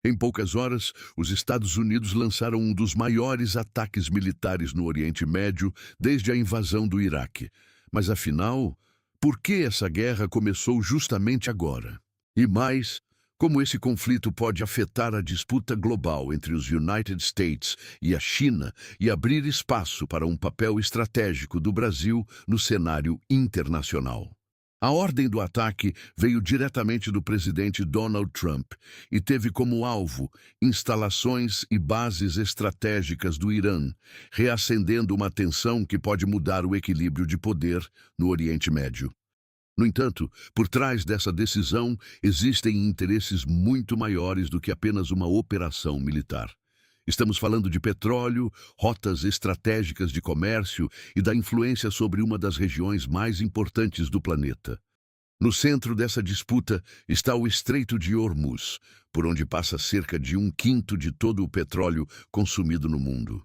Em poucas horas, os Estados Unidos lançaram um dos maiores ataques militares no Oriente Médio desde a invasão do Iraque. Mas afinal, por que essa guerra começou justamente agora? E mais, como esse conflito pode afetar a disputa global entre os United States e a China e abrir espaço para um papel estratégico do Brasil no cenário internacional? A ordem do ataque veio diretamente do presidente Donald Trump e teve como alvo instalações e bases estratégicas do Irã, reacendendo uma tensão que pode mudar o equilíbrio de poder no Oriente Médio. No entanto, por trás dessa decisão existem interesses muito maiores do que apenas uma operação militar. Estamos falando de petróleo, rotas estratégicas de comércio e da influência sobre uma das regiões mais importantes do planeta. No centro dessa disputa está o Estreito de Hormuz, por onde passa cerca de 1/5 de todo o petróleo consumido no mundo.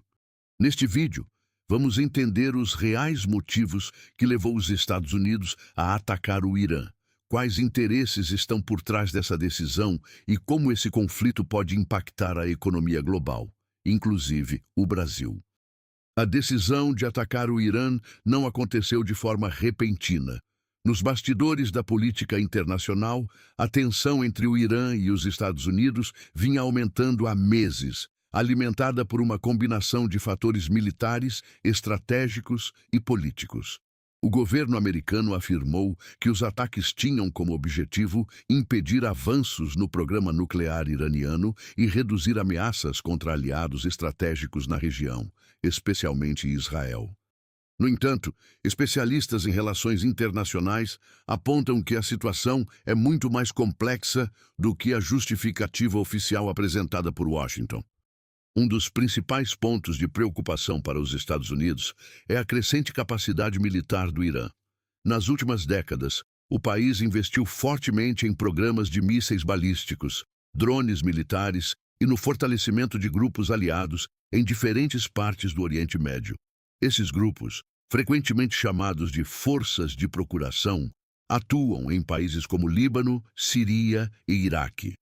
Neste vídeo, vamos entender os reais motivos que levou os Estados Unidos a atacar o Irã. Quais interesses estão por trás dessa decisão e como esse conflito pode impactar a economia global, inclusive o Brasil. A decisão de atacar o Irã não aconteceu de forma repentina. Nos bastidores da política internacional, a tensão entre o Irã e os Estados Unidos vinha aumentando há meses, alimentada por uma combinação de fatores militares, estratégicos e políticos. O governo americano afirmou que os ataques tinham como objetivo impedir avanços no programa nuclear iraniano e reduzir ameaças contra aliados estratégicos na região, especialmente Israel. No entanto, especialistas em relações internacionais apontam que a situação é muito mais complexa do que a justificativa oficial apresentada por Washington. Um dos principais pontos de preocupação para os Estados Unidos é a crescente capacidade militar do Irã. Nas últimas décadas, o país investiu fortemente em programas de mísseis balísticos, drones militares e no fortalecimento de grupos aliados em diferentes partes do Oriente Médio. Esses grupos, frequentemente chamados de forças de procuração, atuam em países como Líbano, Síria e Iraque.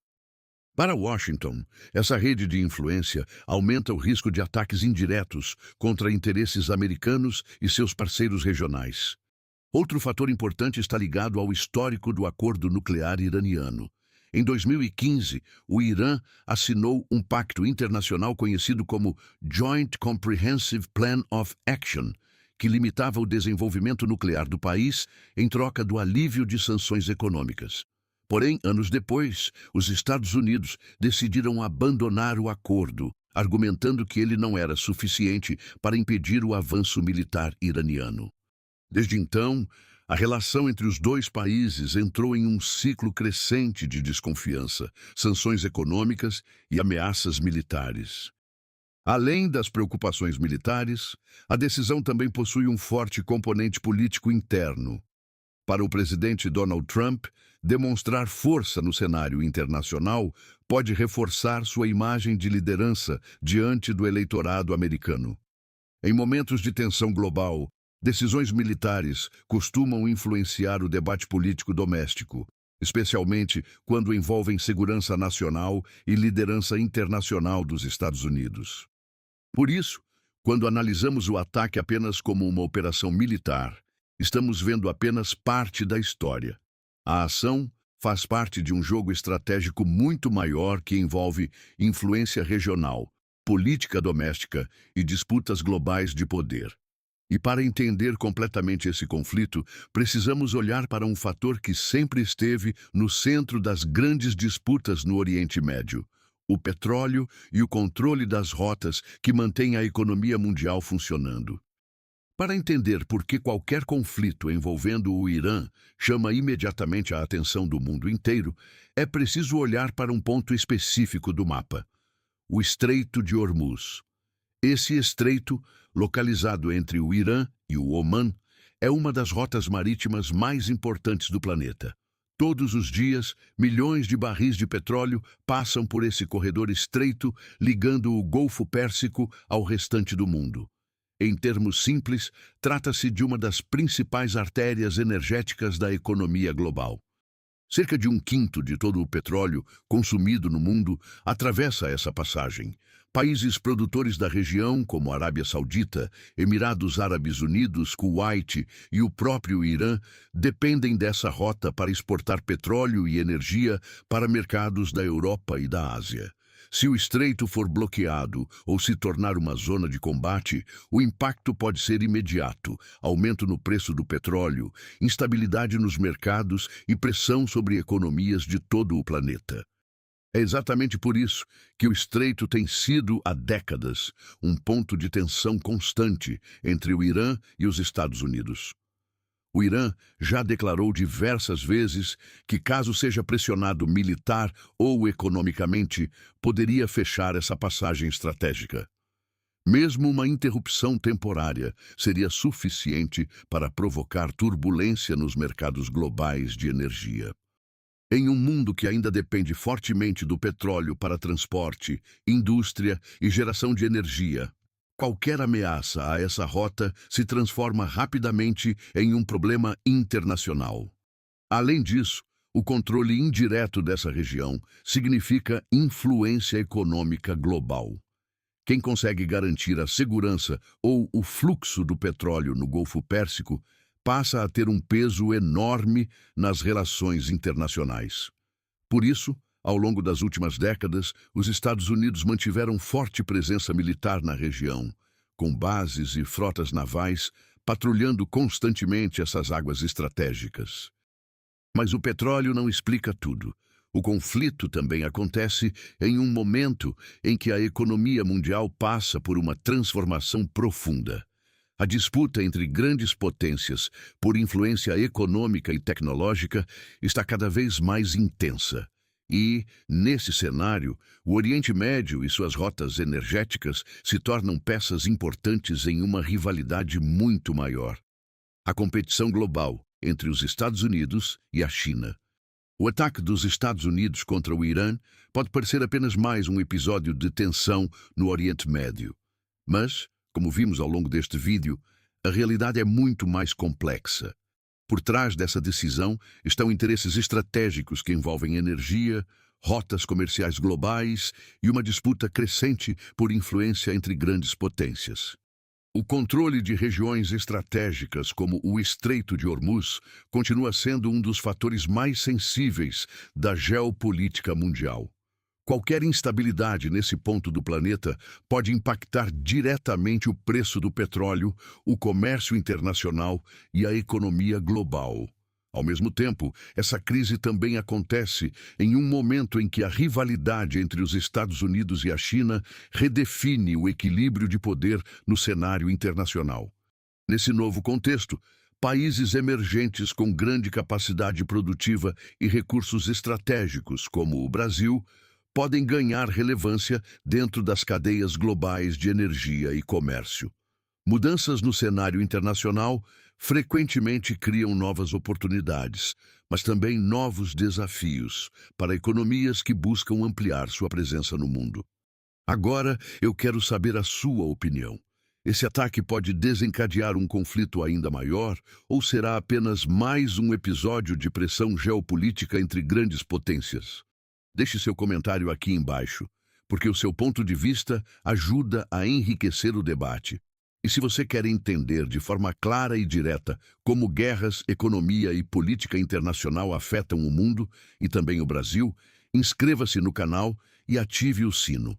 Para Washington, essa rede de influência aumenta o risco de ataques indiretos contra interesses americanos e seus parceiros regionais. Outro fator importante está ligado ao histórico do acordo nuclear iraniano. Em 2015, o Irã assinou um pacto internacional conhecido como Joint Comprehensive Plan of Action, que limitava o desenvolvimento nuclear do país em troca do alívio de sanções econômicas. Porém, anos depois, os Estados Unidos decidiram abandonar o acordo, argumentando que ele não era suficiente para impedir o avanço militar iraniano. Desde então, a relação entre os dois países entrou em um ciclo crescente de desconfiança, sanções econômicas e ameaças militares. Além das preocupações militares, a decisão também possui um forte componente político interno. Para o presidente Donald Trump, demonstrar força no cenário internacional pode reforçar sua imagem de liderança diante do eleitorado americano. Em momentos de tensão global, decisões militares costumam influenciar o debate político doméstico, especialmente quando envolvem segurança nacional e liderança internacional dos Estados Unidos. Por isso, quando analisamos o ataque apenas como uma operação militar, estamos vendo apenas parte da história. A ação faz parte de um jogo estratégico muito maior que envolve influência regional, política doméstica e disputas globais de poder. E para entender completamente esse conflito, precisamos olhar para um fator que sempre esteve no centro das grandes disputas no Oriente Médio: o petróleo e o controle das rotas que mantêm a economia mundial funcionando. Para entender por que qualquer conflito envolvendo o Irã chama imediatamente a atenção do mundo inteiro, é preciso olhar para um ponto específico do mapa: o Estreito de Hormuz. Esse estreito, localizado entre o Irã e o Omã, é uma das rotas marítimas mais importantes do planeta. Todos os dias, milhões de barris de petróleo passam por esse corredor estreito, ligando o Golfo Pérsico ao restante do mundo. Em termos simples, trata-se de uma das principais artérias energéticas da economia global. Cerca de um quinto de todo o petróleo consumido no mundo atravessa essa passagem. Países produtores da região, como a Arábia Saudita, Emirados Árabes Unidos, Kuwait e o próprio Irã, dependem dessa rota para exportar petróleo e energia para mercados da Europa e da Ásia. Se o estreito for bloqueado ou se tornar uma zona de combate, o impacto pode ser imediato: aumento no preço do petróleo, instabilidade nos mercados e pressão sobre economias de todo o planeta. É exatamente por isso que o estreito tem sido, há décadas, um ponto de tensão constante entre o Irã e os Estados Unidos. O Irã já declarou diversas vezes que, caso seja pressionado militar ou economicamente, poderia fechar essa passagem estratégica. Mesmo uma interrupção temporária seria suficiente para provocar turbulência nos mercados globais de energia. Em um mundo que ainda depende fortemente do petróleo para transporte, indústria e geração de energia, qualquer ameaça a essa rota se transforma rapidamente em um problema internacional. Além disso, o controle indireto dessa região significa influência econômica global. Quem consegue garantir a segurança ou o fluxo do petróleo no Golfo Pérsico passa a ter um peso enorme nas relações internacionais. Por isso, ao longo das últimas décadas, os Estados Unidos mantiveram forte presença militar na região, com bases e frotas navais patrulhando constantemente essas águas estratégicas. Mas o petróleo não explica tudo. O conflito também acontece em um momento em que a economia mundial passa por uma transformação profunda. A disputa entre grandes potências por influência econômica e tecnológica está cada vez mais intensa. E, nesse cenário, o Oriente Médio e suas rotas energéticas se tornam peças importantes em uma rivalidade muito maior: a competição global entre os Estados Unidos e a China. O ataque dos Estados Unidos contra o Irã pode parecer apenas mais um episódio de tensão no Oriente Médio. Mas, como vimos ao longo deste vídeo, a realidade é muito mais complexa. Por trás dessa decisão estão interesses estratégicos que envolvem energia, rotas comerciais globais e uma disputa crescente por influência entre grandes potências. O controle de regiões estratégicas, como o Estreito de Hormuz, continua sendo um dos fatores mais sensíveis da geopolítica mundial. Qualquer instabilidade nesse ponto do planeta pode impactar diretamente o preço do petróleo, o comércio internacional e a economia global. Ao mesmo tempo, essa crise também acontece em um momento em que a rivalidade entre os Estados Unidos e a China redefine o equilíbrio de poder no cenário internacional. Nesse novo contexto, países emergentes com grande capacidade produtiva e recursos estratégicos, como o Brasil, podem ganhar relevância dentro das cadeias globais de energia e comércio. Mudanças no cenário internacional frequentemente criam novas oportunidades, mas também novos desafios para economias que buscam ampliar sua presença no mundo. Agora, eu quero saber a sua opinião. Esse ataque pode desencadear um conflito ainda maior ou será apenas mais um episódio de pressão geopolítica entre grandes potências? Deixe seu comentário aqui embaixo, porque o seu ponto de vista ajuda a enriquecer o debate. E se você quer entender de forma clara e direta como guerras, economia e política internacional afetam o mundo e também o Brasil, inscreva-se no canal e ative o sino.